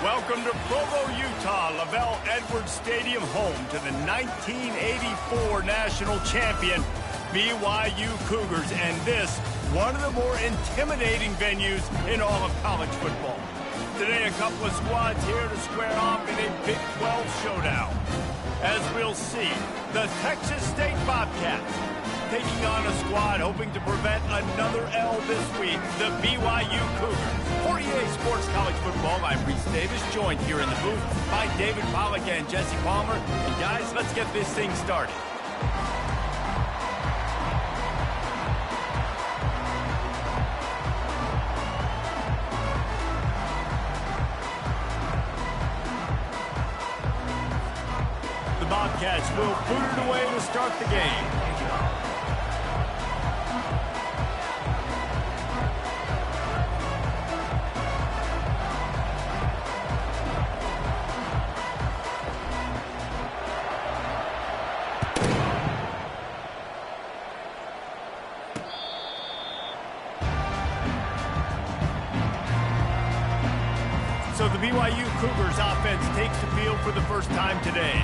Welcome to Provo, Utah, Lavelle Edwards Stadium, home to the 1984 national champion BYU Cougars, and this, one of the more intimidating venues in all of college football. Today, a couple of squads here to square off in a Big 12 showdown. As we'll see, the Texas State Bobcats taking on a squad hoping to prevent another L this week, the BYU Cougars. For EA Sports College Football, I'm Reese Davis, joined here in the booth by David Pollack and Jesse Palmer. And guys, let's get this thing started. The Bobcats will boot it away to start the game. So the BYU Cougars offense takes the field for the first time today.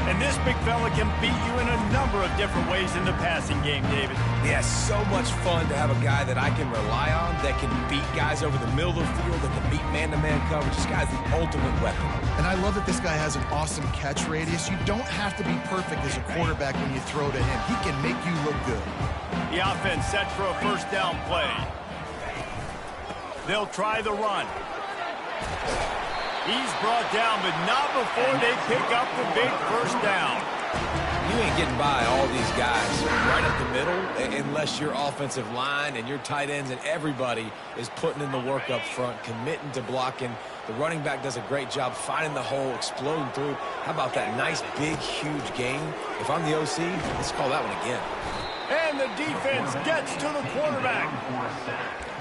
And this big fella can beat you in a number of different ways in the passing game, David. Yeah, so much fun to have a guy that I can rely on, that can beat guys over the middle of the field, that can beat man-to-man coverage. This guy's the ultimate weapon. And I love that this guy has an awesome catch radius. You don't have to be perfect as a quarterback when you throw to him. He can make you look good. The offense set for a first down play. They'll try the run. He's brought down, but not before they pick up the big first down. You ain't getting by all these guys right up the middle unless your offensive line and your tight ends and everybody is putting in the work up front, committing to blocking. The running back does a great job finding the hole, exploding through. How about that nice, big, huge gain? If I'm the OC, let's call that one again. And the defense gets to the quarterback.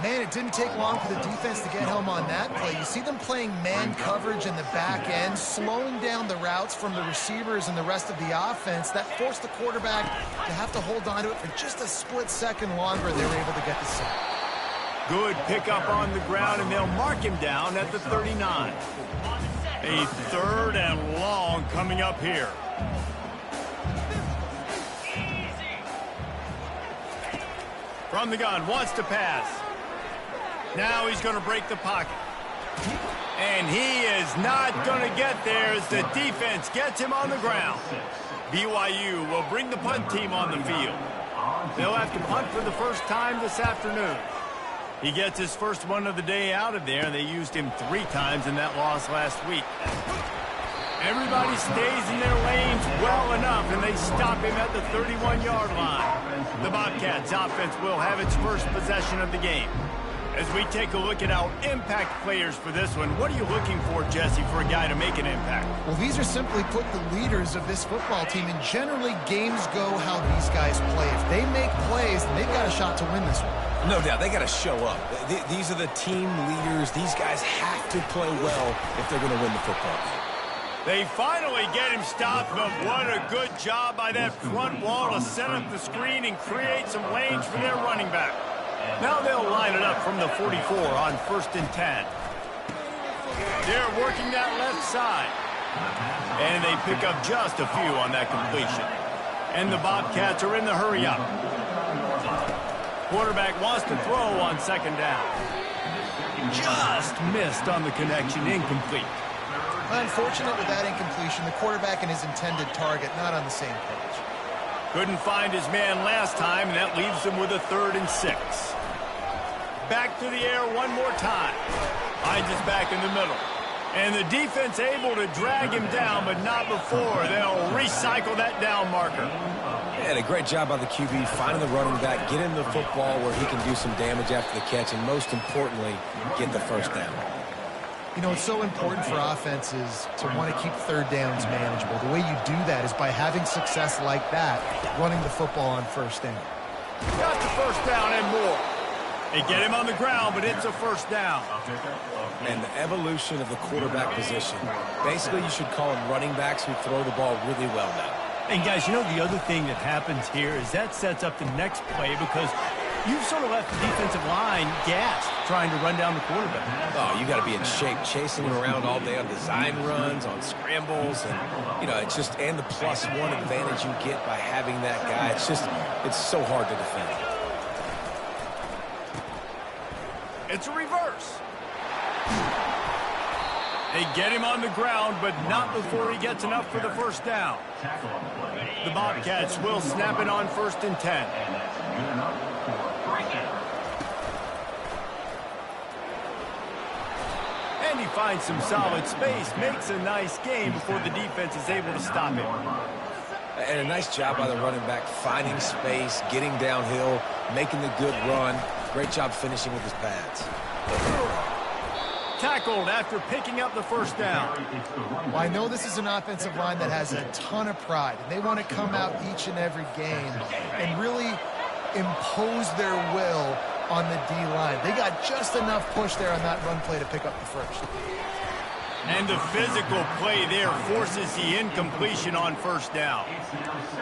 Man, it didn't take long for the defense to get home on that play. You see them playing man coverage in the back end, slowing down the routes from the receivers and the rest of the offense. That forced the quarterback to have to hold on to it for just a split second longer. They were able to get the sack. Good pickup on the ground, and they'll mark him down at the 39. A third and long coming up here. From the gun, wants to pass. Now he's going to break the pocket. And he is not going to get there as the defense gets him on the ground. BYU will bring the punt team on the field. They'll have to punt for the first time this afternoon. He gets his first one of the day out of there. They used him 3 times in that loss last week. Everybody stays in their lanes well enough, and they stop him at the 31-yard line. The Bobcats offense will have its first possession of the game. As we take a look at our impact players for this one, what are you looking for, Jesse, for a guy to make an impact? Well, these are simply put the leaders of this football team, and generally games go how these guys play. If they make plays, then they've got a shot to win this one. No doubt, they got to show up. These are the team leaders. These guys have to play well if they're going to win the football game. They finally get him stopped, but what a good job by that front wall to set up the screen and create some lanes for their running back. Now they'll line it up from the 44 on 1st and 10. They're working that left side. And they pick up just a few on that completion. And the Bobcats are in the hurry up. Quarterback wants to throw on 2nd down. Just missed on the connection, incomplete. Unfortunate with that incompletion, the quarterback and his intended target not on the same page. Couldn't find his man last time, and that leaves him with a 3rd and 6. Back to the air one more time. Hines is back in the middle. And the defense able to drag him down, but not before. They'll recycle that down marker. Yeah, a great job by the QB, finding the running back, get him the football where he can do some damage after the catch, and most importantly, get the first down. You know, it's so important for offenses to want to keep 3rd downs manageable. The way you do that is by having success like that, running the football on 1st down. Got the first down and more. They get him on the ground, but it's a first down. And the evolution of the quarterback position. Basically, you should call them running backs who throw the ball really well now. And guys, you know the other thing that happens here is that sets up the next play because You've sort of left the defensive line gassed trying to run down the quarterback. Oh, you got to be in shape, chasing him around all day on design runs, on scrambles, and it's just and the +1 advantage you get by having that guy. It's so hard to defend. It's a reverse. They get him on the ground, but not before he gets enough for the first down. The Bobcats will snap it on 1st and 10. And he finds some solid space, makes a nice game before the defense is able to stop him. And a nice job by the running back, finding space, getting downhill, making the good run. Great job finishing with his pads. Tackled after picking up the first down. Well, I know this is an offensive line that has a ton of pride. They want to come out each and every game and really impose their will on the D-line. They got just enough push there on that run play to pick up the first. And the physical play there forces the incompletion on 1st down.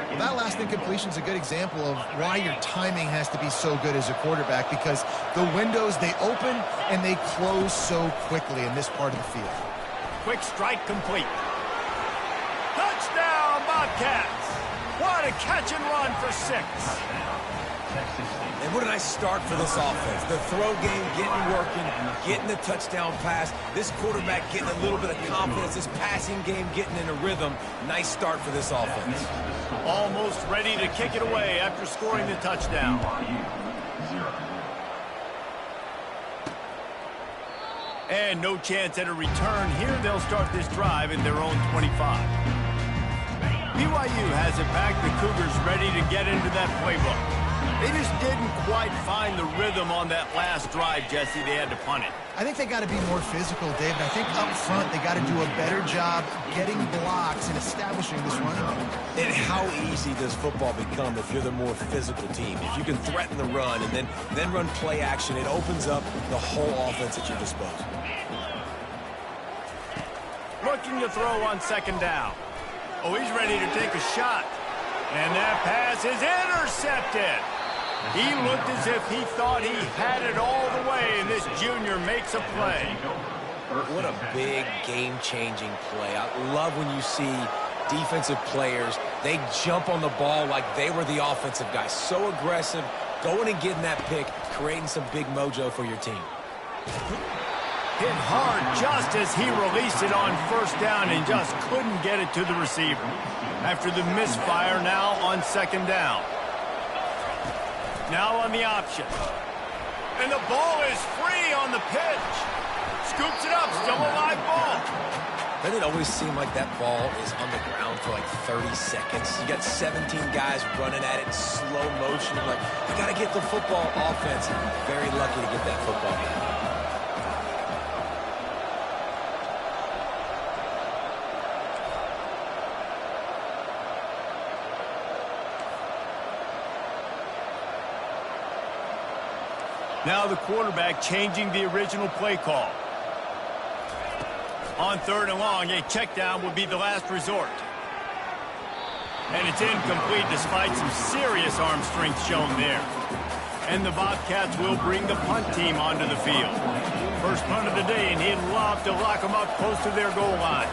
Well, that last incompletion is a good example of why your timing has to be so good as a quarterback, because the windows, they open and they close so quickly in this part of the field. Quick strike complete. Touchdown, Bobcats! What a catch and run for 6. And what a nice start for this offense. The throw game getting working, getting the touchdown pass. This quarterback getting a little bit of confidence. This passing game getting in a rhythm. Nice start for this offense. Almost ready to kick it away after scoring the touchdown. And no chance at a return here. They'll start this drive in their own 25. BYU has it back. The Cougars ready to get into that playbook. They just didn't quite find the rhythm on that last drive, Jesse. They had to punt it. I think they got to be more physical, David. I think up front they got to do a better job getting blocks and establishing this running game. And how easy does football become if you're the more physical team? If you can threaten the run and then run play action, it opens up the whole offense at your disposal. Looking to throw on 2nd down. Oh, he's ready to take a shot. And that pass is intercepted. He looked as if he thought he had it all the way, and this junior makes a play. What a big game-changing play. I love when you see defensive players, they jump on the ball like they were the offensive guy. So aggressive, going and getting that pick, creating some big mojo for your team. Hit hard just as he released it on 1st down and just couldn't get it to the receiver. After the misfire, now on 2nd down. Now on the option. And the ball is free on the pitch. Scoops it up, still a live ball. Doesn't it always seem like that ball is on the ground for like 30 seconds? You got 17 guys running at it in slow motion. Like, you got to get the football offense. Very lucky to get that football back. Now the quarterback changing the original play call. On 3rd and long, a check down would be the last resort. And it's incomplete despite some serious arm strength shown there. And the Bobcats will bring the punt team onto the field. First punt of the day, and he'd love to lock them up close to their goal line.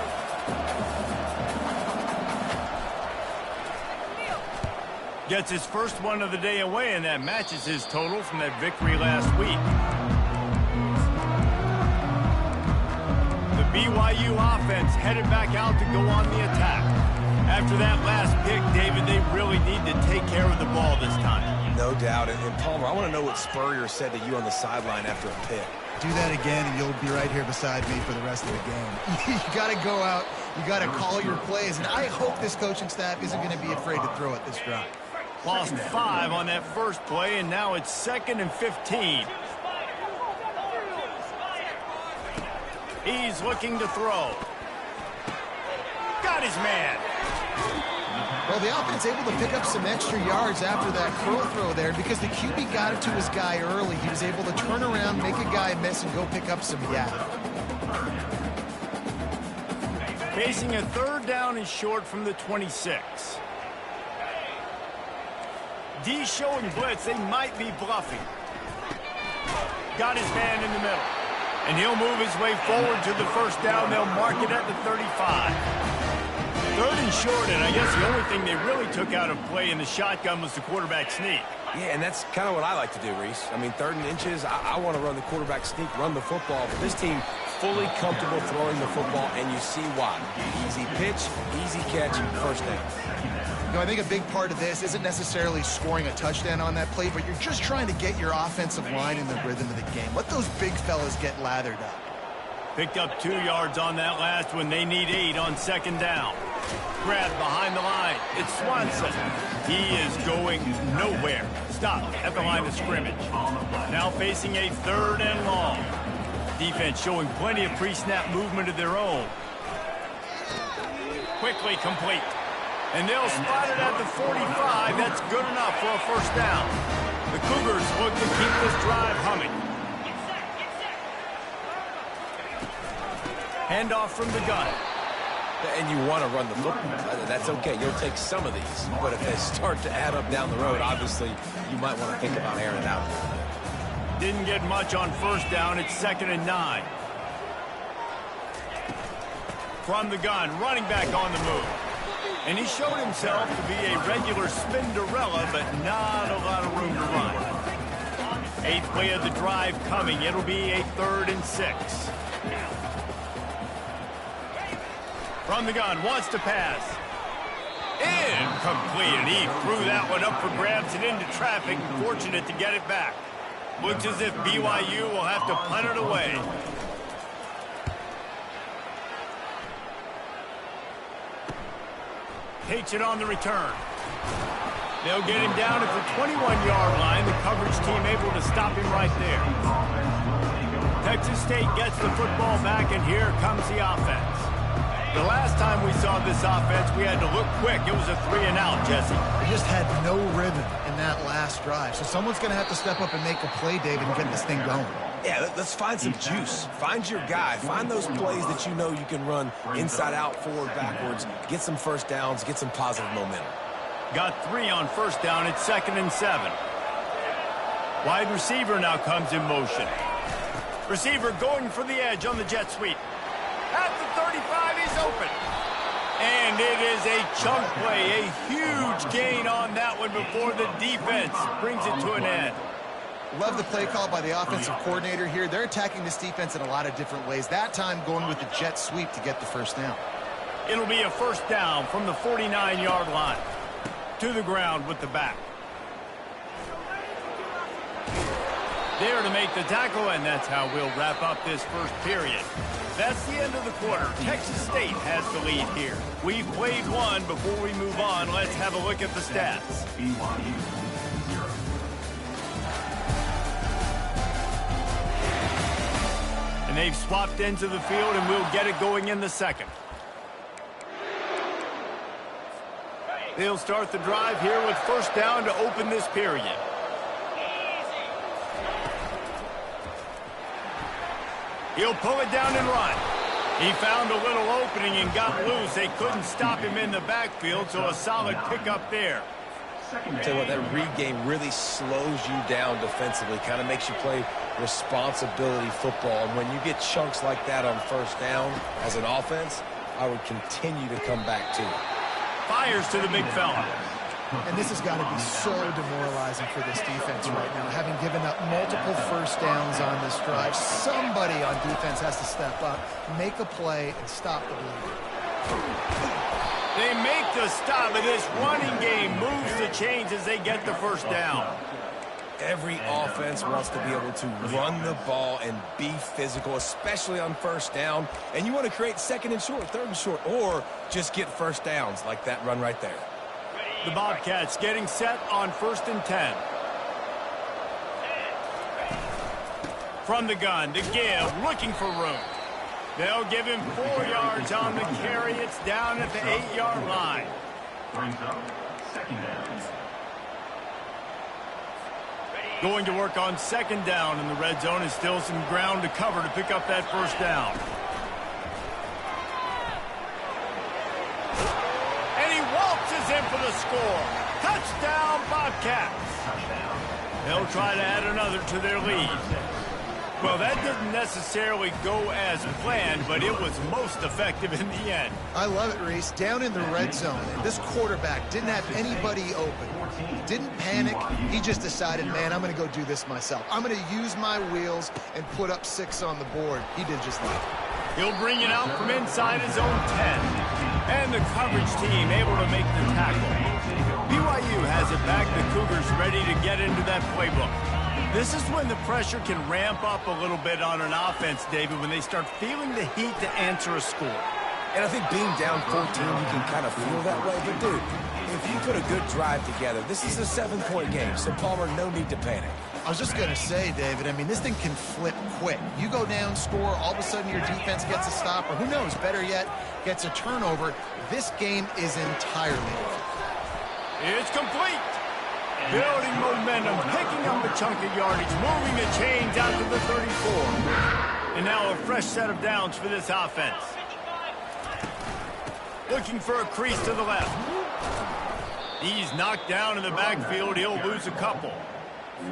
Gets his first one of the day away, and that matches his total from that victory last week. The BYU offense headed back out to go on the attack. After that last pick, David, they really need to take care of the ball this time. No doubt. And Palmer, I want to know what Spurrier said to you on the sideline after a pick. Do that again, and you'll be right here beside me for the rest of the game. You got to go out. You got to call your plays. And I hope this coaching staff isn't going to be afraid to throw it this drive. Lost 5 on that first play, and now it's 2nd and 15. He's looking to throw. Got his man. Well, the offense able to pick up some extra yards after that curl throw there because the QB got it to his guy early. He was able to turn around, make a guy miss, and go pick up some yak. Facing a 3rd down and short from the 26. D showing blitz. They might be bluffing. Got his man in the middle. And he'll move his way forward to the first down. They'll mark it at the 35. Third and short, and I guess the only thing they really took out of play in the shotgun was the quarterback sneak. Yeah, and that's kind of what I like to do, Reese. I mean, 3rd and inches, I want to run the quarterback sneak, run the football, but this team fully comfortable throwing the football, and you see why. Easy pitch, easy catch, first down. You know, I think a big part of this isn't necessarily scoring a touchdown on that play, but you're just trying to get your offensive line in the rhythm of the game. Let those big fellas get lathered up. Picked up 2 yards on that last one. They need 8 on 2nd down. Grab behind the line. It's Swanson. He is going nowhere. Stop at the line of scrimmage. Now facing a 3rd and long. Defense showing plenty of pre-snap movement of their own. Quickly complete. And they'll spot it at the 45. That's good enough for a first down. The Cougars look to keep this drive humming. Handoff from the gun. And you want to run the football. That's okay. You'll take some of these. But if they start to add up down the road, obviously, you might want to think about airing it out. Didn't get much on first down. It's 2nd and 9. From the gun, running back on the move. And he showed himself to be a regular Spinderella, but not a lot of room to run. 8th play of the drive coming. It'll be a 3rd and 6. From the gun, wants to pass. Incomplete, and he threw that one up for grabs and into traffic. Fortunate to get it back. Looks as if BYU will have to punt it away. Takes it on the return. They'll get him down at the 21-yard line. The coverage team able to stop him right there. Texas State gets the football back, and here comes the offense. The last time we saw this offense, we had to look quick. It was a 3-and-out, Jesse. They just had no rhythm in that last drive. So someone's going to have to step up and make a play, David, and get this thing going. Yeah, let's find some juice. Find your guy. Find those plays that you know you can run inside out, forward, backwards. Get some first downs. Get some positive momentum. Got 3 on first down. It's 2nd and 7. Wide receiver now comes in motion. Receiver going for the edge on the jet sweep. At the 35, he's open. And it is a chunk play, a huge gain on that one before the defense brings it to an end. Love the play call by the offensive coordinator here. They're attacking this defense in a lot of different ways. That time going with the jet sweep to get the first down. It'll be a first down from the 49-yard line. To the ground with the back. There to make the tackle, and that's how we'll wrap up this first period. That's the end of the quarter. Texas State has the lead here. We've played one. Before we move on, let's have a look at the stats. And they've swapped into the field, and we'll get it going in the second. They'll start the drive here with first down to open this period. He'll pull it down and run. He found a little opening and got loose. They couldn't stop him in the backfield, so a solid pickup there. I'll tell you what, that read game really slows you down defensively, kind of makes you play responsibility football. And when you get chunks like that on first down as an offense, I would continue to come back to it. Fires to the big fella. And this has got to be so demoralizing for this defense right now, having given up multiple first downs on this drive. Somebody on defense has to step up, make a play, and stop the bleeding. They make the stop, and this running game moves the chains as they get the first down. Every offense wants to be able to run the ball and be physical, especially on first down. And you want to create 2nd and short, 3rd and short, or just get first downs like that run right there. The Bobcats getting set on 1st and 10. From the gun to give, looking for room. They'll give him 4 yards on the carry. It's down at the 8-yard line. Going to work on 2nd down in the red zone. Is still some ground to cover to pick up that first down. And he waltzes in for the score. Touchdown, Bobcats. They'll try to add another to their lead. Well, that didn't necessarily go as planned, but it was most effective in the end. I love it, Reese. Down in the red zone, and this quarterback didn't have anybody open. Didn't panic. He just decided, man, I'm going to go do this myself. I'm going to use my wheels and put up 6 on the board. He did just that. He'll bring it out from inside his own 10. And the coverage team able to make the tackle. BYU has it back. The Cougars ready to get into that playbook. This is when the pressure can ramp up a little bit on an offense, David, when they start feeling the heat to answer a score. And I think being down 14, you can kind of feel that way. But, dude, if you put a good drive together, this is a 7-point game. So, Palmer, no need to panic. I was just going to say, David, I mean, this thing can flip quick. You go down, score, all of a sudden your defense gets a stop, or who knows, better yet, gets a turnover. This game is entirely different. It's complete. Building momentum, picking up a chunk of yardage, moving the chains out to the 34. And now a fresh set of downs for this offense. Looking for a crease to the left. He's knocked down in the backfield. He'll lose a couple.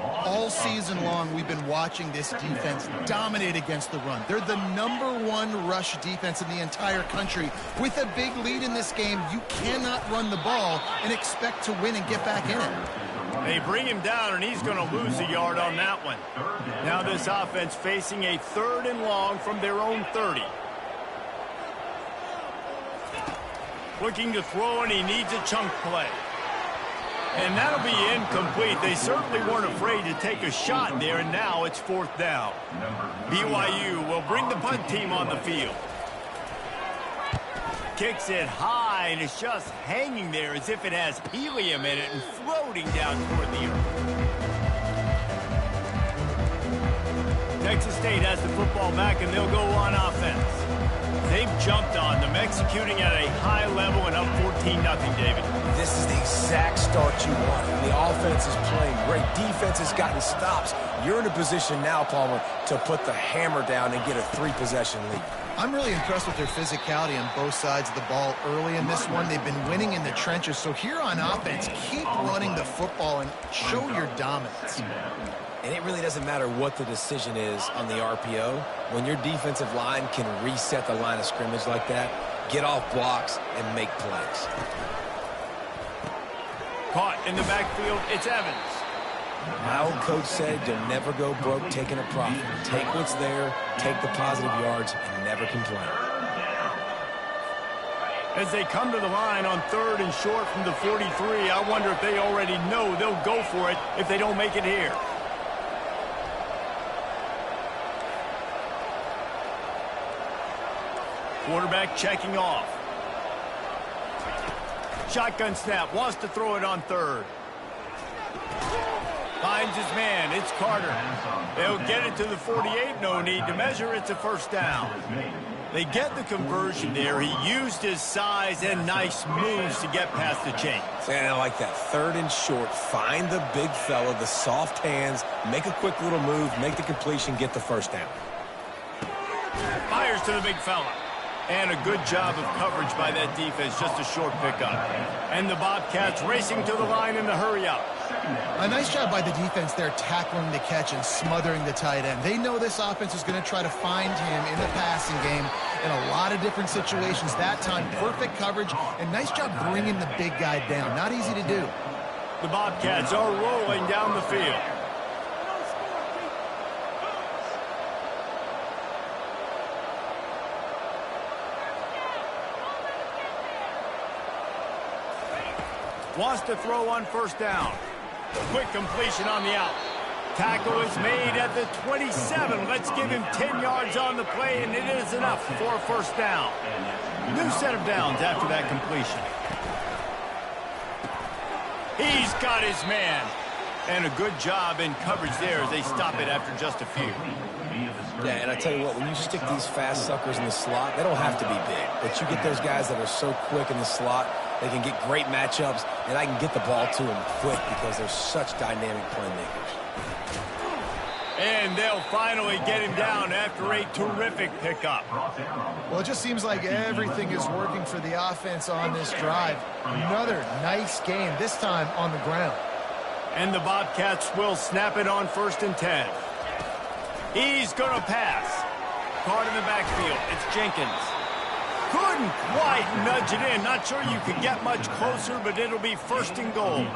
All season long, we've been watching this defense dominate against the run. They're the #1 rush defense in the entire country. With a big lead in this game, you cannot run the ball and expect to win and get back in it. They bring him down, and he's going to lose a yard on that one. Now this offense facing a 3rd and long from their own 30. Looking to throw, and he needs a chunk play. And that'll be incomplete. They certainly weren't afraid to take a shot there, and now it's 4th down. BYU will bring the punt team on the field. Kicks it high, and it's just hanging there as if it has helium in it and floating down toward the earth. Texas State has the football back, and they'll go on offense. They've jumped on them, executing at a high level and up 14-0, David. This is the exact start you want. The offense is playing great. Defense has gotten stops. You're in a position now, Palmer, to put the hammer down and get a 3-possession lead. I'm really impressed with their physicality on both sides of the ball early in this one. They've been winning in the trenches. So here on offense, keep running the football and show your dominance. And it really doesn't matter what the decision is on the RPO. When your defensive line can reset the line of scrimmage like that, get off blocks and make plays. Caught in the backfield, it's Evans. My old coach said you'll never go broke taking a profit. Take what's there, take the positive yards, and never complain. As they come to the line on 3rd and short from the 43, I wonder if they already know they'll go for it if they don't make it here. Quarterback checking off. Shotgun snap, wants to throw it on 3rd. Finds his man, it's Carter. They'll get it to the 48, no need to measure, it's a 1st down. They get the conversion there. He used his size and nice moves to get past the chains. And I like that 3rd and short. Find the big fella, the soft hands, make a quick little move, make the completion, get the 1st down. Fires to the big fella. And a good job of coverage by that defense, just a short pickup. And the Bobcats racing to the line in the hurry-up. A nice job by the defense there tackling the catch and smothering the tight end. They know this offense is going to try to find him in the passing game in a lot of different situations. That time, perfect coverage, and nice job bringing the big guy down. Not easy to do. The Bobcats are rolling down the field. Wants to throw on 1st down. Quick completion on the out. Tackle is made at the 27. Let's give him 10 yards on the play, and it is enough for a 1st down. New set of downs after that completion. He's got his man. And a good job in coverage there as they stop it after just a few. Yeah, and I tell you what, when you stick these fast suckers in the slot, they don't have to be big. But you get those guys that are so quick in the slot, they can get great matchups, and I can get the ball to them quick because they're such dynamic playmakers. And they'll finally get him down after a terrific pickup. Well, it just seems like everything is working for the offense on this drive. Another nice game, this time on the ground. And the Bobcats will snap it on 1st and 10. He's going to pass. Card in the backfield. It's Jenkins. Couldn't quite nudge it in. Not sure you could get much closer, but it'll be 1st and goal.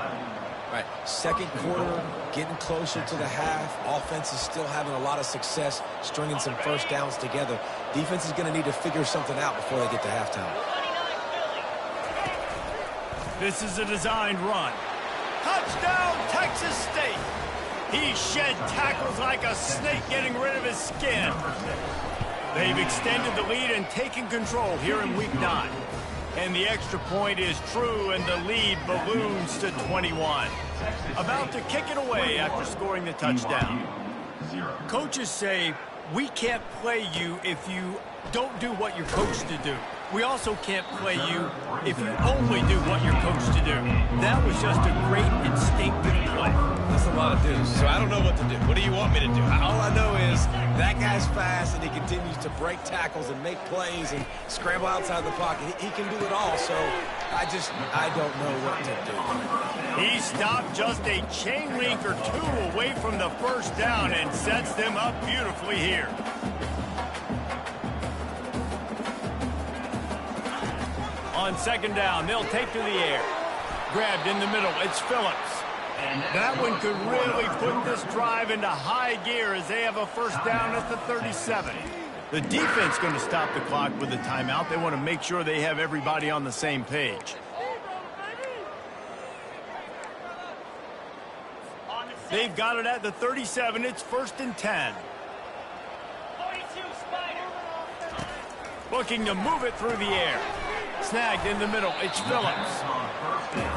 Right, second quarter, getting closer to the half. Offense is still having a lot of success stringing some first downs together. Defense is going to need to figure something out before they get to halftime. This is a designed run. Touchdown, Texas State. He shed tackles like a snake getting rid of his skin. They've extended the lead and taken control here in Week 9. And the extra point is true, and the lead balloons to 21. About to kick it away after scoring the touchdown. Coaches say, we can't play you if you don't do what you're coached to do. We also can't play you if you only do what you're coached to do. That was just a great instinctive play. That's a lot of do's, so I don't know what to do. What do you want me to do? All I know is that guy's fast, and he continues to break tackles and make plays and scramble outside the pocket. He can do it all, so I don't know what to do. He stopped just a chain link or two away from the first down and sets them up beautifully here. On 2nd down, they'll take to the air. Grabbed in the middle, it's Phillips. That one could really put this drive into high gear as they have a first down at the 37. The defense going to stop the clock with a timeout. They want to make sure they have everybody on the same page. They've got it at the 37. It's 1st and 10. Looking to move it through the air. Snagged in the middle. It's Phillips.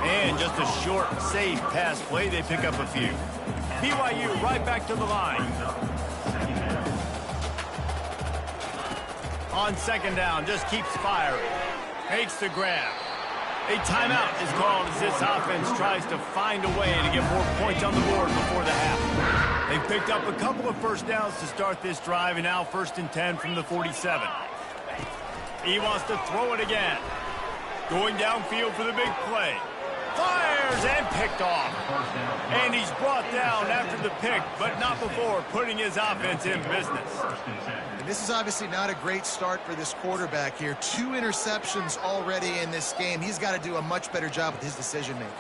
And just a short, safe pass play. They pick up a few. BYU right back to the line. On 2nd down, just keeps firing. Makes the grab. A timeout is called as this offense tries to find a way to get more points on the board before the half. They've picked up a couple of first downs to start this drive, and now 1st and 10 from the 47. He wants to throw it again. Going downfield for the big play. Fires and picked off. And he's brought down after the pick, but not before putting his offense in business. And this is obviously not a great start for this quarterback here. 2 interceptions already in this game. He's got to do a much better job with his decision-making.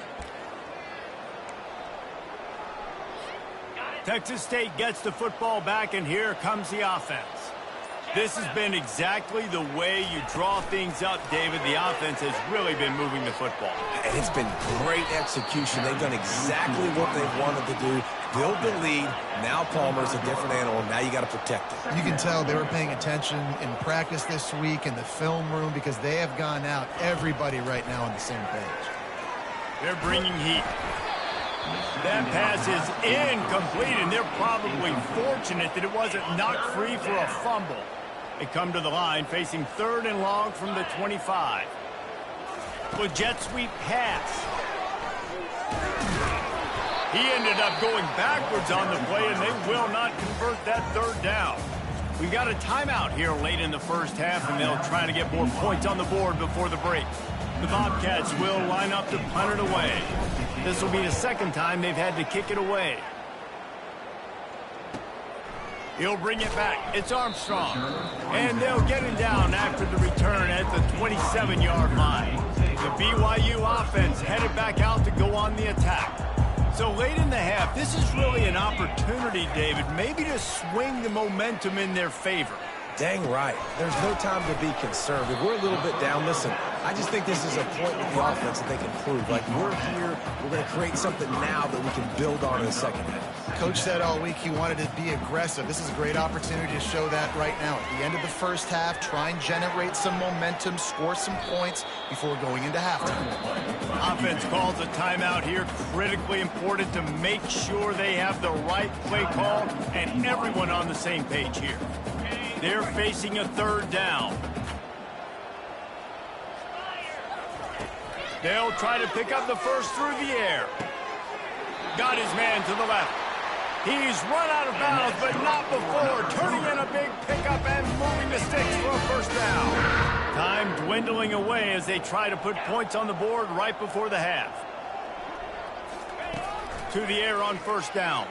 Texas State gets the football back, and here comes the offense. This has been exactly the way you draw things up, David. The offense has really been moving the football. And it's been great execution. They've done exactly what they've wanted to do. Build the lead. Now Palmer's a different animal. Now you got to protect it. You can tell they were paying attention in practice this week in the film room because they have gone out, everybody right now on the same page. They're bringing heat. That pass is incomplete, and they're probably fortunate that it wasn't knocked free for a fumble. They come to the line facing 3rd and long from the 25. With jet sweep pass. He ended up going backwards on the play, and they will not convert that 3rd down. We got a timeout here late in the first half, and they'll try to get more points on the board before the break. The Bobcats will line up to punt it away. This will be the 2nd time they've had to kick it away. He'll bring it back. It's Armstrong. And they'll get him down after the return at the 27-yard line. The BYU offense headed back out to go on the attack. So late in the half, this is really an opportunity, David, maybe to swing the momentum in their favor. Dang right. There's no time to be conservative. We're a little bit down. Listen, I just think this is a point with the offense that they can prove. Like, we're here, we're going to create something now that we can build on in the second half. Coach said all week he wanted to be aggressive. This is a great opportunity to show that right now. At the end of the first half, try and generate some momentum, score some points before going into halftime. Offense calls a timeout here. Critically important to make sure they have the right play call and everyone on the same page here. They're facing a 3rd down. They'll try to pick up the first through the air. Got his man to the left. He's run out of bounds, but not before turning in a big pickup and moving the sticks for a first down. Time dwindling away as they try to put points on the board right before the half. To the air on first down.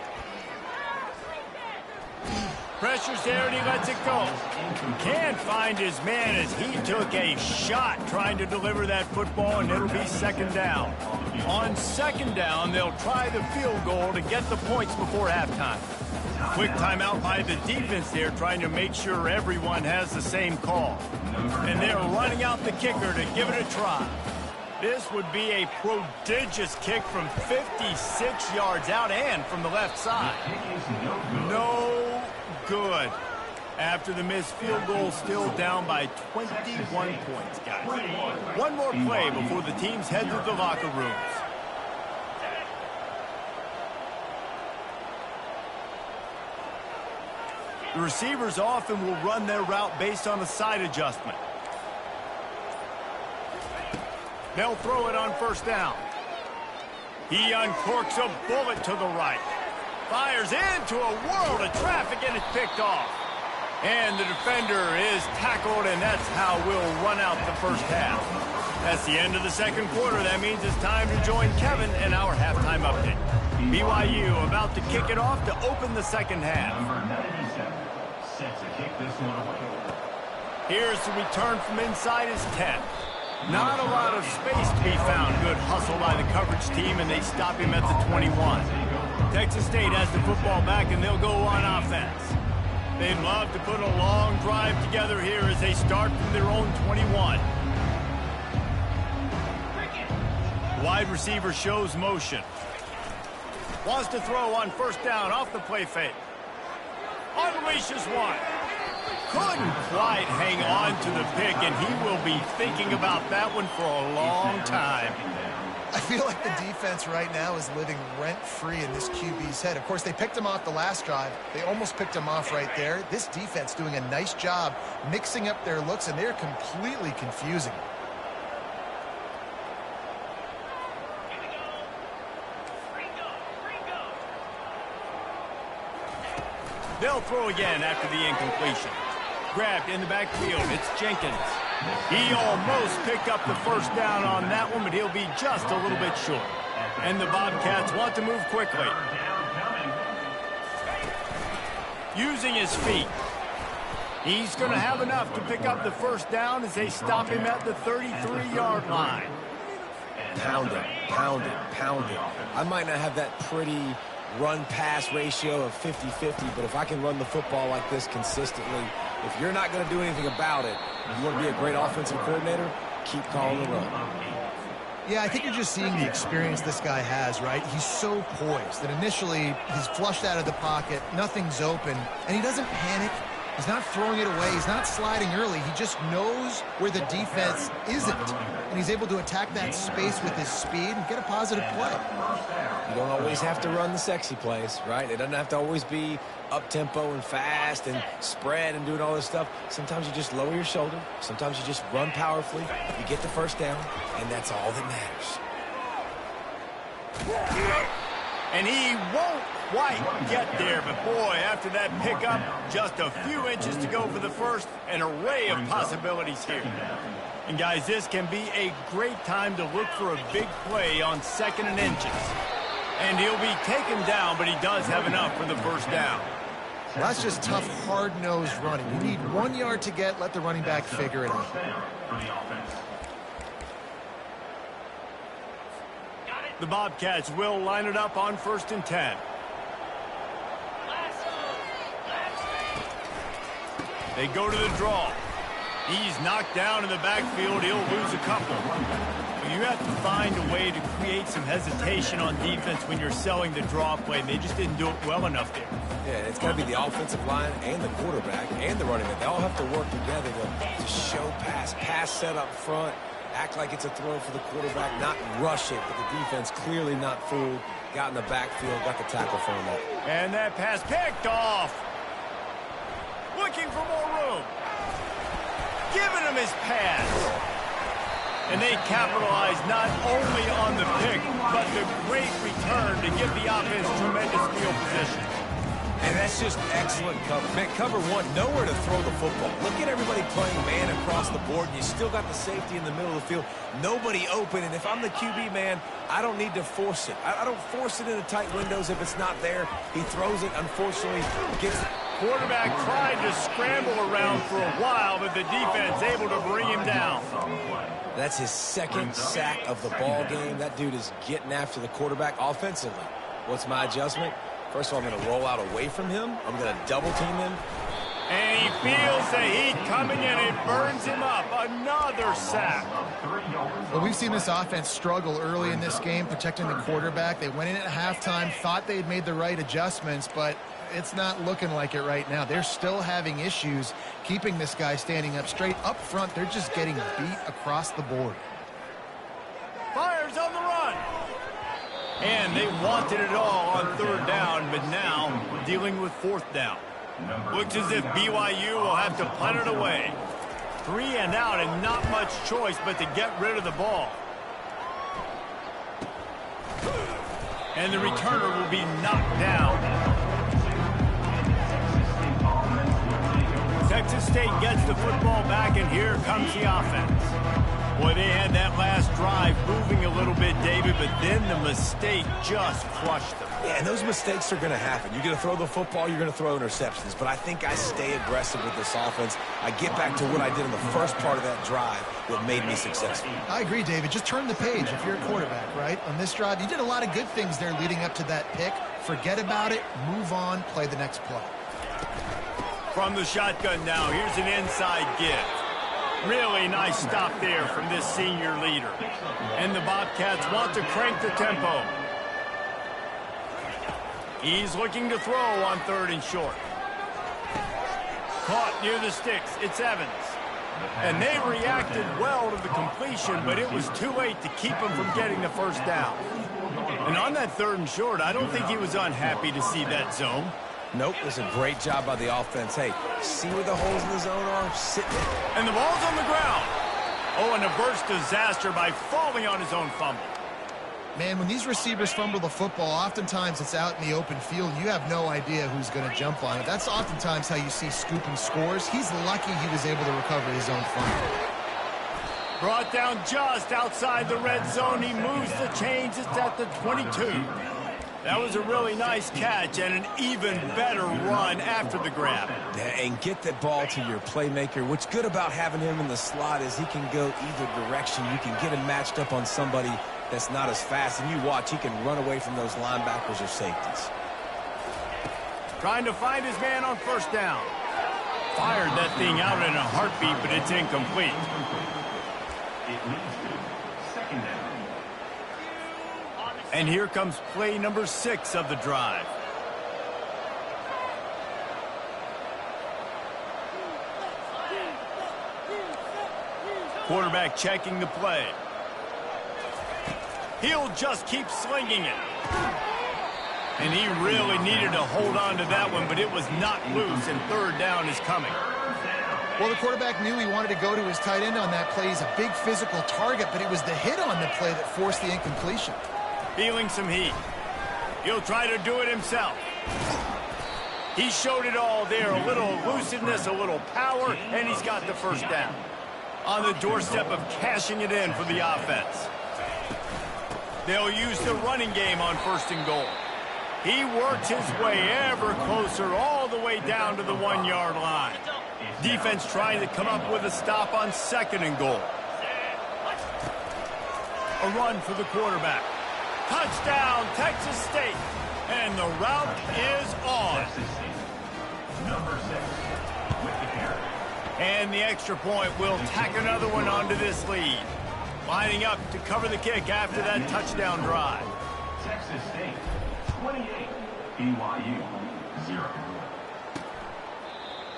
Pressure's there and he lets it go. Can't find his man as he took a shot trying to deliver that football, and it'll be second down. On second down, they'll try the field goal to get the points before halftime. Quick timeout by the defense there, trying to make sure everyone has the same call. And they're running out the kicker to give it a try. This would be a prodigious kick from 56 yards out and from the left side. No good. After the missed field goal, still down by 21 points, guys. One more play before the teams head to the locker rooms. The receivers often will run their route based on a side adjustment. They'll throw it on first down. He uncorks a bullet to the right. Fires into a world of traffic, and it's picked off. And the defender is tackled, and that's how we'll run out the first half. That's the end of the second quarter. That means it's time to join Kevin in our halftime update. BYU about to kick it off to open the second half. Here's the return from inside his 10. Not a lot of space to be found. Good hustle by the coverage team, and they stop him at the 21. Texas State has the football back, and they'll go on offense. They'd love to put a long drive together here as they start from their own 21. Wide receiver shows motion. Wants to throw on first down off the play fake. Unleashes one. Couldn't quite hang on to the pick, and he will be thinking about that one for a long time. I feel like the defense right now is living rent-free in this QB's head. Of course, they picked him off the last drive. They almost picked him off right there. This defense doing a nice job mixing up their looks, and they're completely confusing. They'll throw again after the incompletion. Grabbed in the backfield. It's Jenkins. He almost picked up the first down on that one, but he'll be just a little bit short. And the Bobcats want to move quickly. Using his feet. He's going to have enough to pick up the first down as they stop him at the 33-yard line. Pound it, pound it, pound it. I might not have that pretty run-pass ratio of 50-50, but if I can run the football like this consistently, if you're not going to do anything about it, you want to be a great offensive coordinator, keep calling the run. Yeah, I think you're just seeing the experience this guy has, right? He's so poised that initially he's flushed out of the pocket, nothing's open, and he doesn't panic. He's not throwing it away. He's not sliding early. He just knows where the defense isn't, and he's able to attack that space with his speed and get a positive play. You don't always have to run the sexy plays, right? It doesn't have to always be up-tempo and fast and spread and doing all this stuff. Sometimes you just lower your shoulder. Sometimes you just run powerfully. You get the first down, and that's all that matters. And he won't quite get there, but boy, after that pickup, just a few inches to go for the first. An array of possibilities here. And guys, this can be a great time to look for a big play on second and inches. And he'll be taken down, but he does have enough for the first down. Well, that's just tough, hard-nosed running. You need 1 yard to get, let the running back figure it out. The Bobcats will line it up on 1st and 10. They go to the draw. He's knocked down in the backfield. He'll lose a couple. You have to find a way to create some hesitation on defense when you're selling the draw play. They just didn't do it well enough there. Yeah, it's got to be the offensive line and the quarterback and the running back. They all have to work together to show pass set up front, act like it's a throw for the quarterback, not rush it, but the defense clearly not fooled, got in the backfield, got the tackle for him up. And that pass picked off. Looking for more room. Giving him his pass. And they capitalize not only on the pick, but the great return to give the offense tremendous field position. And that's just excellent cover. Man, cover one, nowhere to throw the football. Look at everybody playing man across the board, and you still got the safety in the middle of the field. Nobody open, and if I'm the QB, man, I don't need to force it. I don't force it into tight windows if it's not there. He throws it, unfortunately, gets it. Quarterback tried to scramble around for a while, but the defense able to bring him down. That's his second sack of the ball game. That dude is getting after the quarterback offensively. What's my adjustment? First of all, I'm going to roll out away from him. I'm going to double team him. And he feels the heat coming in. It burns him up. Another sack. Well, we've seen this offense struggle early in this game, protecting the quarterback. They went in at halftime, thought they had made the right adjustments, but it's not looking like it right now. They're still having issues keeping this guy standing up straight. Up front, they're just getting beat across the board. Fires on the run. And they wanted it all on third down, but now dealing with fourth down. Looks as if BYU will have to punt it away. 3 and out and not much choice but to get rid of the ball. And the returner will be knocked down. Texas State gets the football back, and here comes the offense. Boy, they had that last drive moving a little bit, David, but then the mistake just crushed them. Yeah, and those mistakes are going to happen. You're going to throw the football, you're going to throw interceptions. But I think I stay aggressive with this offense. I get back to what I did in the first part of that drive that made me successful. I agree, David. Just turn the page if you're a quarterback, right? On this drive, you did a lot of good things there leading up to that pick. Forget about it, move on, play the next play. From the shotgun now, here's an inside give. Really nice stop there from this senior leader. And the Bobcats want to crank the tempo. He's looking to throw on third and short. Caught near the sticks. It's Evans. And they reacted well to the completion, but it was too late to keep him from getting the first down. And on that third and short, I don't think he was unhappy to see that zone. Nope, it was a great job by the offense. Hey, see where the holes in the zone are? Sit there. And the ball's on the ground. Oh, and a burst disaster by falling on his own fumble. Man, when these receivers fumble the football, oftentimes it's out in the open field. You have no idea who's going to jump on it. That's oftentimes how you see scooping scores. He's lucky he was able to recover his own fumble. Brought down just outside the red zone. He moves the chains. It's at the 22. That was a really nice catch and an even better run after the grab. And get that ball to your playmaker. What's good about having him in the slot is he can go either direction. You can get him matched up on somebody that's not as fast, and you watch, he can run away from those linebackers or safeties. Trying to find his man on first down. Fired that thing out in a heartbeat, but it's incomplete. Second down. And here comes play number 6 of the drive. Quarterback checking the play. He'll just keep slinging it. And he really needed to hold on to that one, but it was not loose, and third down is coming. Well, the quarterback knew he wanted to go to his tight end on that play. He's a big physical target, but it was the hit on the play that forced the incompletion. Feeling some heat. He'll try to do it himself. He showed it all there. A little elusiveness, a little power, and he's got the first down. On the doorstep of cashing it in for the offense. They'll use the running game on first and goal. He works his way ever closer all the way down to the 1-yard line. Defense trying to come up with a stop on second and goal. A run for the quarterback. Touchdown, Texas State. And the route is on. Number 6 with the carry. And the extra point will tack another one onto this lead. Lining up to cover the kick after that touchdown drive. Texas State 28, BYU 0.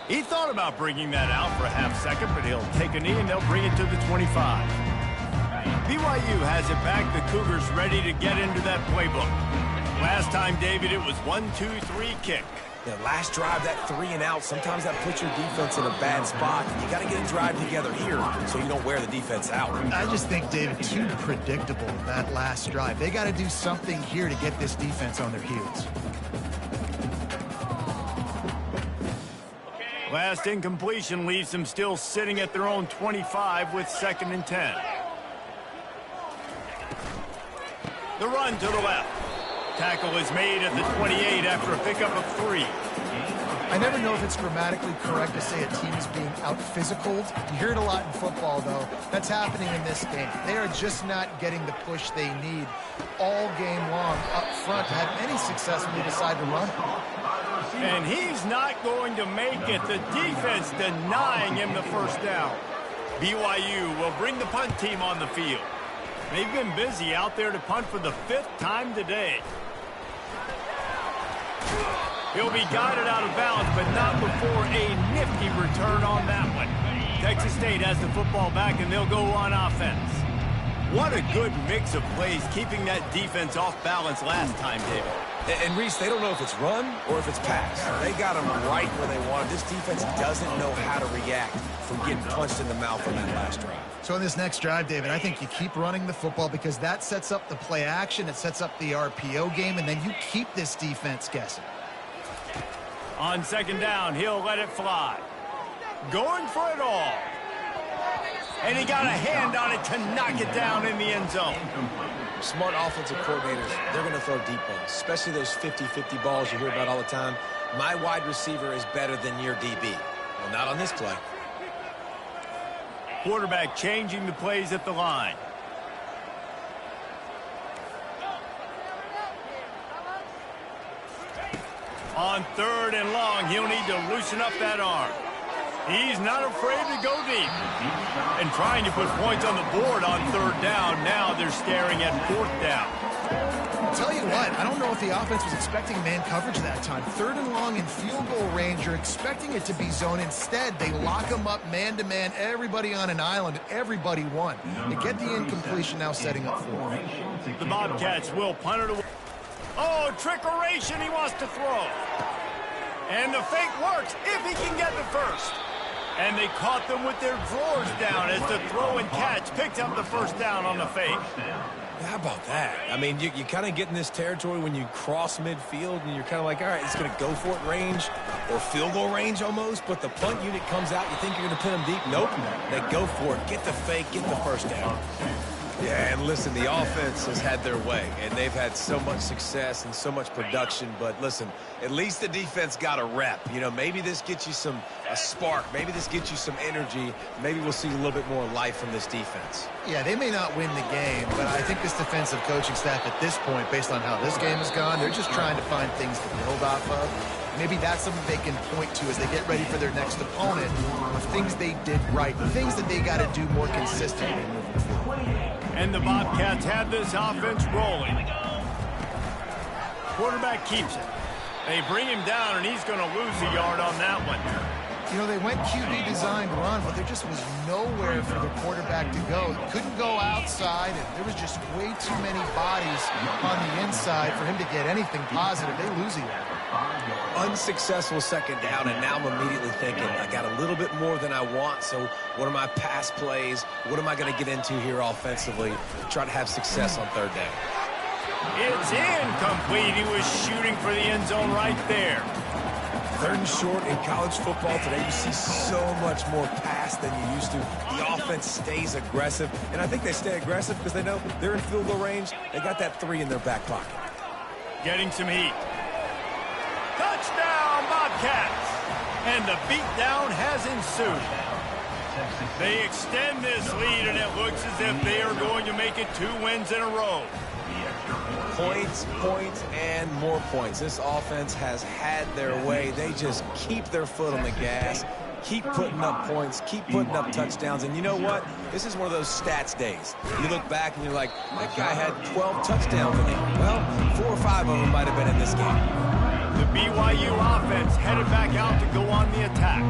He thought about bringing that out for a half second, but he'll take a knee and they'll bring it to the 25. BYU has it back. The Cougars ready to get into that playbook. Last time, David, it was 1-2-3 kick. Yeah, last drive, that 3 and out, sometimes that puts your defense in a bad spot. You got to get a drive together here so you don't wear the defense out. I just think, David, too predictable, that last drive. They got to do something here to get this defense on their heels. Last incompletion leaves them still sitting at their own 25 with 2nd and 10. The run to the left. Tackle is made at the 28 after a pickup of 3. I never know if it's grammatically correct to say a team is being out-physicaled. You hear it a lot in football, though. That's happening in this game. They are just not getting the push they need all game long up front to have any success when they decide to run. And he's not going to make it. The defense denying him the first down. BYU will bring the punt team on the field. They've been busy out there to punt for the 5th time today. He'll be guided out of bounds, but not before a nifty return on that one. Texas State has the football back, and they'll go on offense. What a good mix of plays, keeping that defense off balance last time, David. And Reese, they don't know if it's run or if it's pass. They got them right where they want it. This defense doesn't know how to react from getting punched in the mouth on that last drive. So in this next drive, David, I think you keep running the football because that sets up the play action, it sets up the RPO game, and then you keep this defense guessing. On 2nd down, he'll let it fly. Going for it all. And he got a hand on it to knock it down in the end zone. Smart offensive coordinators, they're going to throw deep balls, especially those 50-50 balls you hear about all the time. My wide receiver is better than your DB. Well, not on this play. Quarterback changing the plays at the line. On 3rd and long, he'll need to loosen up that arm. He's not afraid to go deep. And trying to put points on the board on 3rd down. Now they're staring at 4th down. I'll tell you what, I don't know if the offense was expecting man coverage that time. 3rd and long in field goal range, you're expecting it to be zone. Instead, they lock them up man-to-man, everybody on an island, everybody won. They get the incompletion now setting up 4th. The Bobcats will punt it away. Oh, trickeration, he wants to throw. And the fake works if he can get the first. And they caught them with their drawers down as the throw and catch picked up the first down on the fake. How about that? I mean, you kind of get in this territory when you cross midfield and you're kind of like, all right, it's going to go for it range or field goal range almost, but the punt unit comes out. You think you're going to put them deep? Nope. They go for it. Get the fake. Get the first down. Yeah, and listen, the offense has had their way, and they've had so much success and so much production. But listen, at least the defense got a rep. You know, maybe this gets you a spark. Maybe this gets you some energy. Maybe we'll see a little bit more life from this defense. Yeah, they may not win the game, but I think this defensive coaching staff at this point, based on how this game has gone, they're just trying to find things to build off of. Maybe that's something they can point to as they get ready for their next opponent of things they did right, things that they got to do more consistently moving forward. And the Bobcats have this offense rolling. Quarterback keeps it. They bring him down, and he's going to lose a yard on that one. You know, they went QB designed run, but there just was nowhere for the quarterback to go. He couldn't go outside, and there was just way too many bodies on the inside for him to get anything positive. They lose a yard. Unsuccessful 2nd down, and now I'm immediately thinking, I got a little bit more than I want, so what are my pass plays? What am I going to get into here offensively to try to have success on 3rd down? It's incomplete. He was shooting for the end zone right there. 3rd and short in college football today, you see so much more pass than you used to. The offense stays aggressive, and I think they stay aggressive because they know they're in field goal range. They got that 3 in their back pocket. Getting some heat. Touchdown, Bobcats! And the beatdown has ensued. They extend this lead, and it looks as if they are going to make it 2 wins in a row. Points, points, and more points. This offense has had their way. They just keep their foot on the gas, keep putting up points, keep putting up touchdowns. And you know what? This is one of those stats days. You look back and you're like, that guy had 12 touchdowns in it. Well, 4 or 5 of them might have been in this game. The BYU offense headed back out to go on the attack.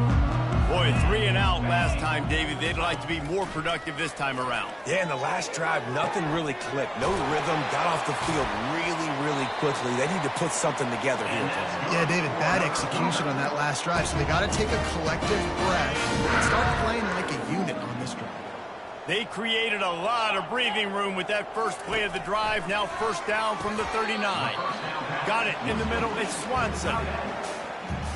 Boy, 3 and out last time, David. They'd like to be more productive this time around. Yeah, in the last drive, nothing really clicked. No rhythm, got off the field really, really quickly. They need to put something together here. Yeah, David, bad execution on that last drive, so they got to take a collective breath and start playing like a unit on this drive. They created a lot of breathing room with that first play of the drive. Now 1st down from the 39. Got it in the middle. It's Swanson.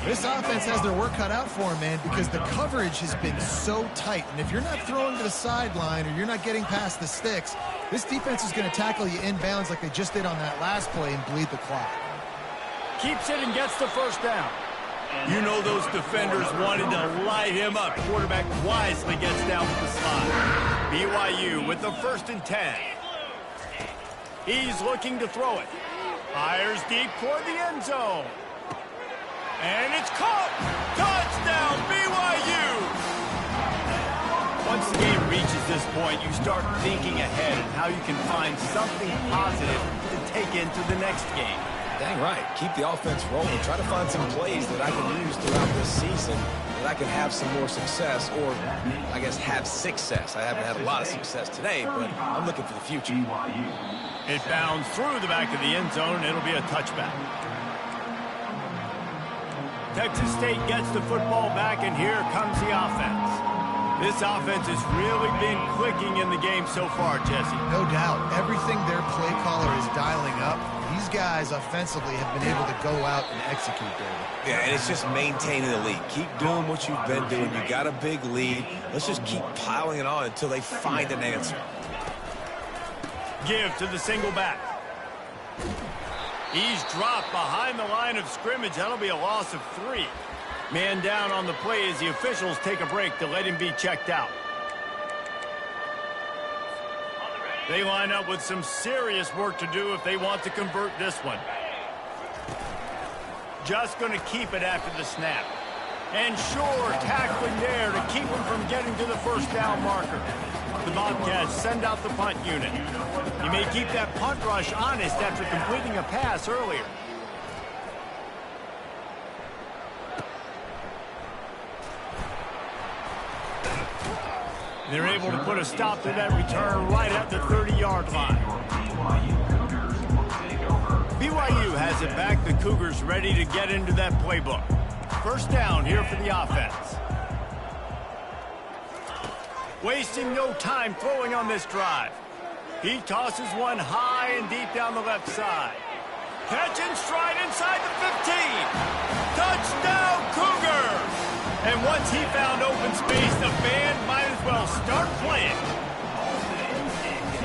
This offense has their work cut out for them, man, because the coverage has been so tight. And if you're not throwing to the sideline or you're not getting past the sticks, this defense is going to tackle you inbounds like they just did on that last play and bleed the clock. Keeps it and gets the first down. You know those defenders wanted to light him up. Quarterback wisely gets down with the slide. BYU with the 1st and 10. He's looking to throw it. Fires deep toward the end zone. And it's caught! Touchdown, BYU! Once the game reaches this point, you start thinking ahead and how you can find something positive to take into the next game. Dang right. Keep the offense rolling. Try to find some plays that I can use throughout this season that I can have some more success, or I guess have success. I haven't had a lot of success today, but I'm looking for the future. It bounds through the back of the end zone. It'll be a touchback. Texas State gets the football back, and here comes the offense. This offense has really been clicking in the game so far, Jesse. No doubt. Everything their play caller is dialing up, these guys offensively have been able to go out and execute there. Yeah, and it's just maintaining the lead. Keep doing what you've been doing. You got a big lead. Let's just keep piling it on until they find an answer. Give to the single back. He's dropped behind the line of scrimmage. That'll be a loss of 3. Man down on the play as the officials take a break to let him be checked out. They line up with some serious work to do if they want to convert this one. Just going to keep it after the snap. And sure, tackling there to keep him from getting to the first down marker. The Bobcats send out the punt unit. He may keep that punt rush honest after completing a pass earlier. They're able to put a stop to that return right at the 30-yard line. BYU has it back. The Cougars ready to get into that playbook. First down here for the offense. Wasting no time throwing on this drive. He tosses one high and deep down the left side. Catch and stride inside the 15. Touchdown, Cougars! And once he found open space, the band might as well start playing.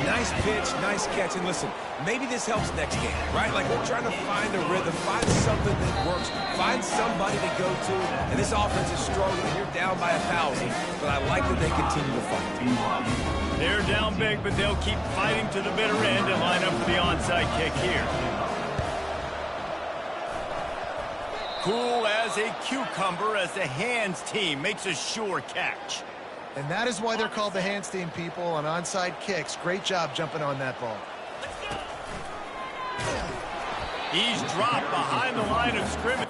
Nice pitch, nice catch. And listen, maybe this helps next game, right? Like we're trying to find a rhythm, find something that works, find somebody to go to. And this offense is struggling. You're down by 1,000, but I like that they continue to fight. They're down big, but they'll keep fighting to the bitter end and line up for the onside kick here. Cool as a cucumber as the hands team makes a sure catch. And that is why they're called the hands team, people, on onside kicks. Great job jumping on that ball. He's dropped behind the line of scrimmage.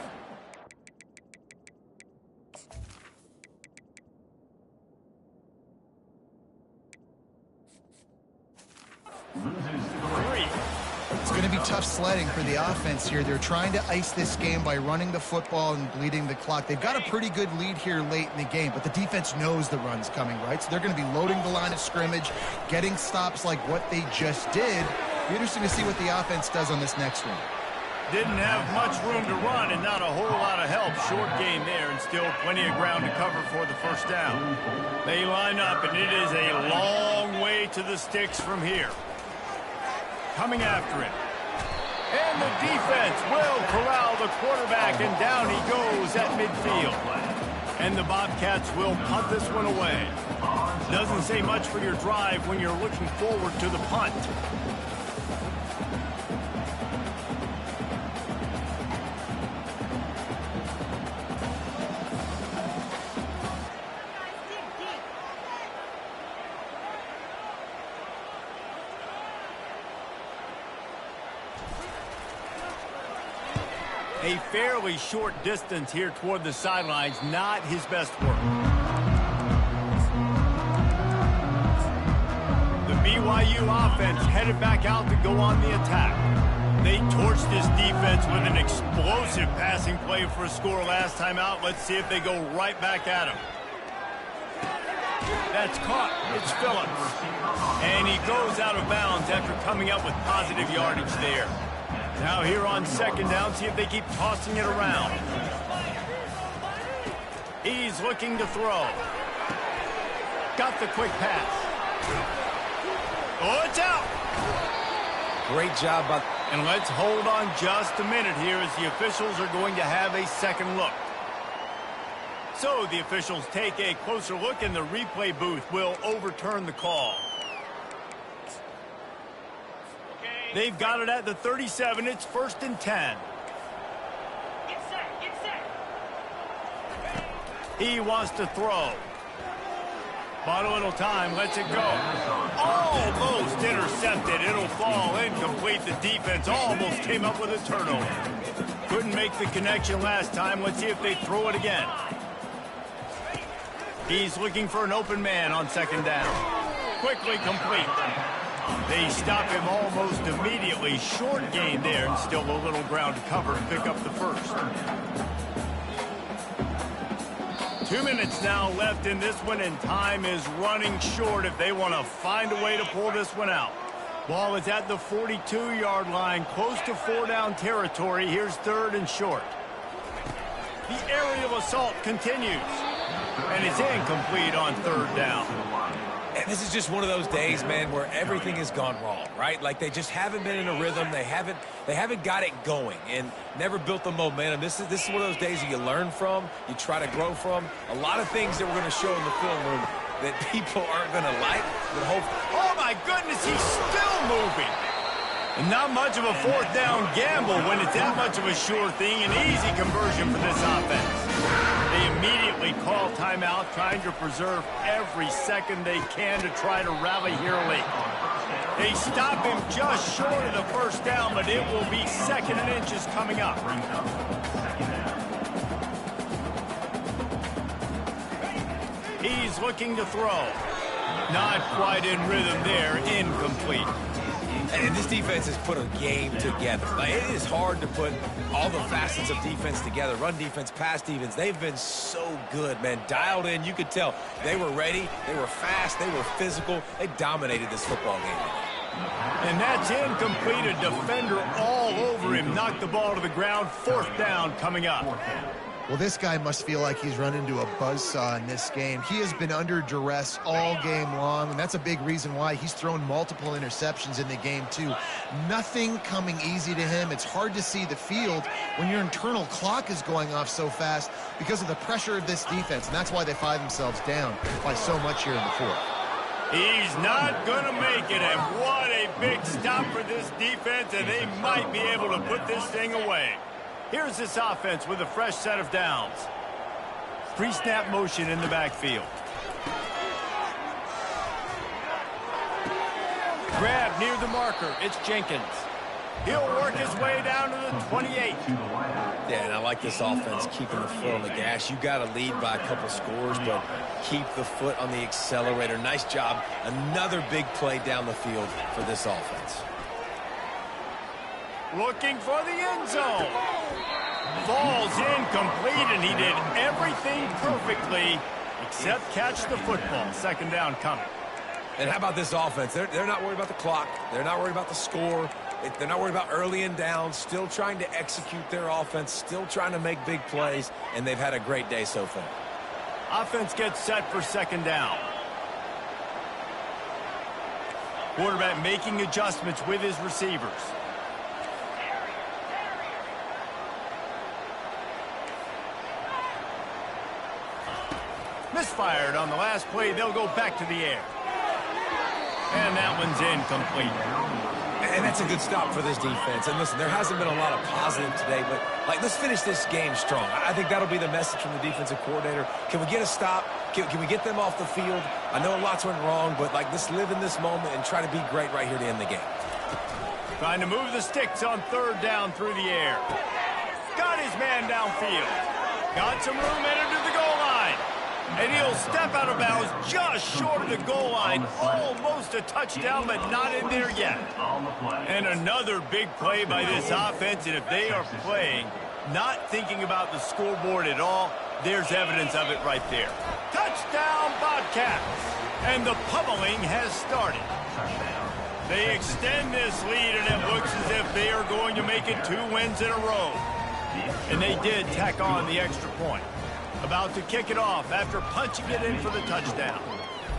It's going to be tough sledding for the offense here. They're trying to ice this game by running the football and bleeding the clock. They've got a pretty good lead here late in the game, but the defense knows the run's coming, right? So they're going to be loading the line of scrimmage, getting stops like what they just did. Be interesting to see what the offense does on this next one. Didn't have much room to run and not a whole lot of help. Short gain there and still plenty of ground to cover for the first down. They line up, and it is a long way to the sticks from here. Coming after it. And the defense will corral the quarterback, and down he goes at midfield. And the Bobcats will punt this one away. Doesn't say much for your drive when you're looking forward to the punt. A fairly short distance here toward the sidelines, not his best work. The BYU offense headed back out to go on the attack. They torched this defense with an explosive passing play for a score last time out. Let's see if they go right back at him. That's caught. It's Phillips. And he goes out of bounds after coming up with positive yardage there. Now here on second down, see if they keep tossing it around. He's looking to throw. Got the quick pass. Oh, it's out. Great job by... And let's hold on just a minute here as the officials are going to have a second look. So the officials take a closer look and the replay booth will overturn the call. They've got it at the 37. It's 1st and 10. Get set, get set. He wants to throw. Bought a little time, lets it go. Almost intercepted. It'll fall incomplete. The defense almost came up with a turnover. Couldn't make the connection last time. Let's see if they throw it again. He's looking for an open man on 2nd down. Quickly complete. They stop him almost immediately. Short gain there and still a little ground to cover to pick up the first. 2 minutes now left in this one, and time is running short if they want to find a way to pull this one out. Ball is at the 42-yard line, close to 4-down territory. Here's 3rd and short. The aerial assault continues, and it's incomplete on 3rd down. And this is just one of those days, man, where everything has gone wrong, right? Like they just haven't been in a rhythm. They haven't got it going and never built the momentum. This is one of those days that you learn from, you try to grow from. A lot of things that we're going to show in the film room that people aren't going to like. But oh, my goodness, he's still moving. And not much of a 4th down gamble when it's that much of a sure thing. An easy conversion for this offense. They immediately call timeout, trying to preserve every second they can to try to rally here late. They stop him just short of the 1st down, but it will be 2nd and inches coming up. He's looking to throw. Not quite in rhythm there, incomplete. And this defense has put a game together. Like, it is hard to put all the facets of defense together. Run defense, pass defense. They've been so good, man. Dialed in. You could tell they were ready. They were fast. They were physical. They dominated this football game. And that's incomplete. A defender all over him. Knocked the ball to the ground. 4th down coming up. Well, this guy must feel like he's run into a buzzsaw in this game. He has been under duress all game long, and that's a big reason why he's thrown multiple interceptions in the game, too. Nothing coming easy to him. It's hard to see the field when your internal clock is going off so fast because of the pressure of this defense, and that's why they find themselves down by so much here in the 4th. He's not going to make it, and what a big stop for this defense, and they might be able to put this thing away. Here's this offense with a fresh set of downs. Pre-snap motion in the backfield. Grab near the marker. It's Jenkins. He'll work his way down to the 28. Yeah, and I like this offense keeping the foot on the gas. You got to lead by a couple scores, but keep the foot on the accelerator. Nice job. Another big play down the field for this offense. Looking for the end zone. Falls incomplete, and he did everything perfectly except catch the football. 2nd down coming. And how about this offense? They're not worried about the clock. They're not worried about the score. They're not worried about early and down. Still trying to execute their offense. Still trying to make big plays, and they've had a great day so far. Offense gets set for 2nd down. Quarterback making adjustments with his receivers. Misfired on the last play. They'll go back to the air. And that one's incomplete. And that's a good stop for this defense. And listen, there hasn't been a lot of positive today, but let's finish this game strong. I think that'll be the message from the defensive coordinator. Can we get a stop? Can we get them off the field? I know lots went wrong, but let's live in this moment and try to be great right here to end the game. Trying to move the sticks on 3rd down through the air. Got his man downfield. Got some room headed to the goal line. And he'll step out of bounds just short of the goal line. Almost a touchdown, but not in there yet. And another big play by this offense. And if they are playing, not thinking about the scoreboard at all, there's evidence of it right there. Touchdown, Bobcats. And the pummeling has started. They extend this lead, and it looks as if they are going to make it 2 wins in a row. And they did tack on the extra point. About to kick it off after punching it in for the touchdown.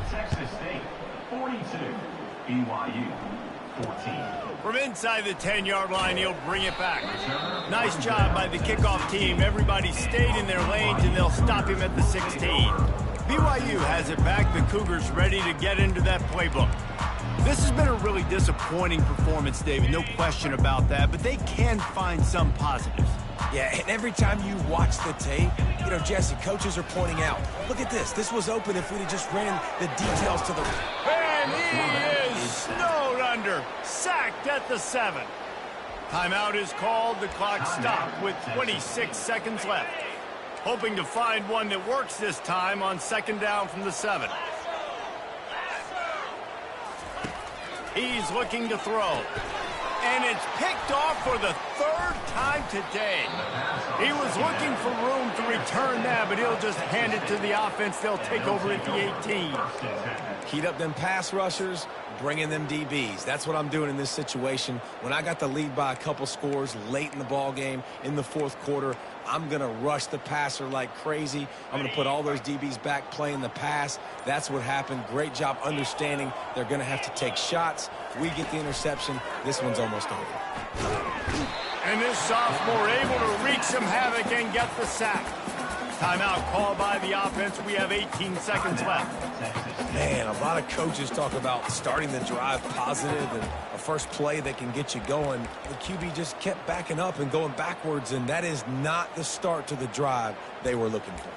Texas State, 42. BYU, 14. From inside the 10-yard line, he'll bring it back. Nice job by the kickoff team. Everybody stayed in their lanes, and they'll stop him at the 16. BYU has it back. The Cougars ready to get into that playbook. This has been a really disappointing performance, David. No question about that, but they can find some positives. Yeah, and every time you watch the tape, you know, Jesse, coaches are pointing out, look at this. This was open if we'd have just ran the details to the... And he is snowed under. Sacked at the 7. Timeout is called. The clock stopped with 26 seconds left. Hoping to find one that works this time on second down from the 7. He's looking to throw. And it's picked off for the 3rd time today. He was looking for room to return that, but he'll just hand it to the offense. They'll take over at the 18. Heat up them pass rushers, bring in them DBs. That's what I'm doing in this situation. When I got the lead by a couple scores late in the ball game in the 4th quarter, I'm going to rush the passer like crazy. I'm going to put all those DBs back playing the pass. That's what happened. Great job understanding they're going to have to take shots. We get the interception. This one's almost over. And this sophomore able to wreak some havoc and get the sack. Timeout called by the offense. We have 18 seconds left. Man, a lot of coaches talk about starting the drive positive and a first play that can get you going. The QB just kept backing up and going backwards, and that is not the start to the drive they were looking for.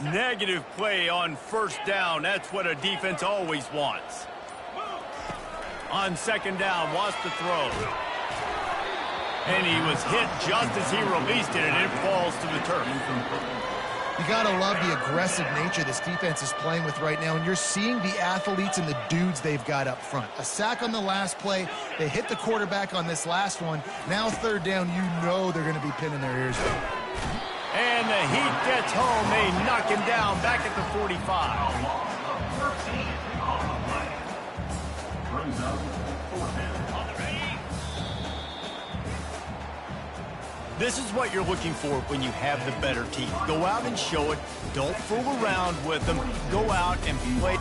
Negative play on first down. That's what a defense always wants. On second down, wants to throw. And he was hit just as he released it, and it falls to the turf. You got to love the aggressive nature this defense is playing with right now, and you're seeing the athletes and the dudes they've got up front. A sack on the last play. They hit the quarterback on this last one. Now 3rd down, you know they're going to be pinning their ears up. And the heat gets home. They knock him down back at the 45. Brings up 4th down. This is what you're looking for when you have the better team. Go out and show it. Don't fool around with them. Go out and play.